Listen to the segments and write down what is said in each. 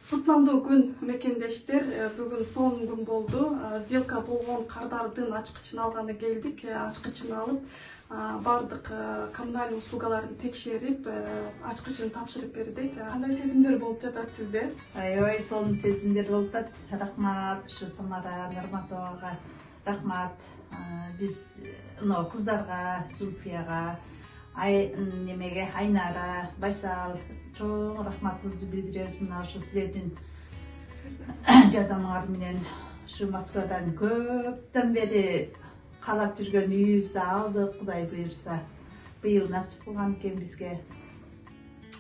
Кутландуу күн мекендештер, бүгүн son күн болду. Сделка болгон кардардын ачкычын алганы келдик. Ачкычын алып, бардык коммуналдык услугаларын текшерип, ачкычын тапшырып бердик. Кандай сезимдер болуп жатат сизде? Ой, сонун сезимдер болуп атат. Рахмат ушу Самара Нурматовага. Рахмат биз кыздарга, Зульфияга, немеге Айнара, Байсал чоң рахматыбызды билдиребиз. Мына ушу силердин жардамыңар менен ушу Москвадан көптөн бери каалап жүргөн үйүбүздү алдык, Кудай буйрса. Быйыл насип кылган экен бизге.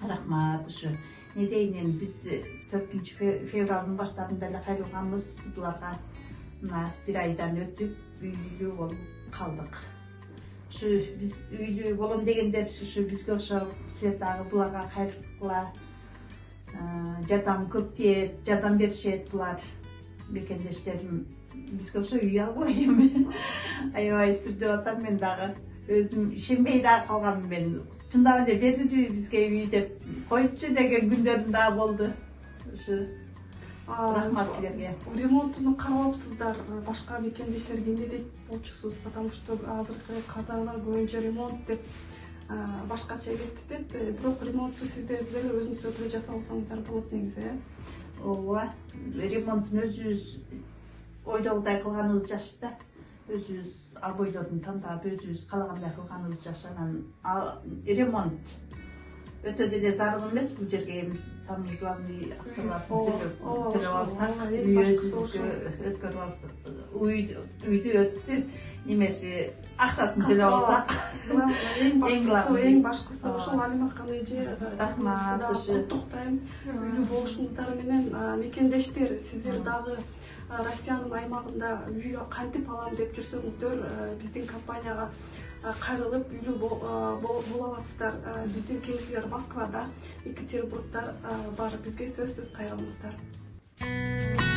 Рахмат ушу. Не дейин, биз 4-февралдын баштарында эле кайрылганбыз. Буларга мына бир айдан өтүп үйлүү болуп калдык. Ушу биз үйлүү болом дегендер ушу бизге ошо силер дагы буларга кайрылгыла. Жардам көп тиет, жардам беришет булар. Мекендештерим бизге ошо үй алгыла эми. Аябай сүрдөп атам мен дагы. Өзүм ишенбей дагы калганмын мен. Чындап эле берилби бизге үй деп койчу деген күндөрүм дагы болду. Ушу рахмат силерге. Ремонтуну карабапсыздар, башка мекендештерге эмне деп болчусуз, потому что азыркы кадрлар көбүнчө ремонт деп башкача элестетет. Бирок ремонтту сиздер деле өзүңүздөр жасап алсаңыздар болот негизи, Ооба, ремонтун өзүбүз ойдогудай кылганыбыз жакшы да. Өзүбүз обойлорун тандап, өзүбүз каалагандай кылганыбыз жакшы. Анан ремонт өтө деле зарыл эмес бул жерге. Самый главный акчаларды төлөп алсак, өзүбүзгө өткөрүп алсак, үйдү өттү немеси акчасын төлөп алсак, эң башкысы ошол Алима ханым эже. Рахмат ушу. Токтойм. Үйлүү болушуңуздар менен мекендештер, сиздер дагы Россиянын аймагында үй кантип алам деп жүрсөңүздөр, биздин компанияга кайрылып үйлүү боло аласыздар. Биздин кеңселер Москвада, Екатеринбургда бар. Бизге сөзсүз кайрылыңыздар.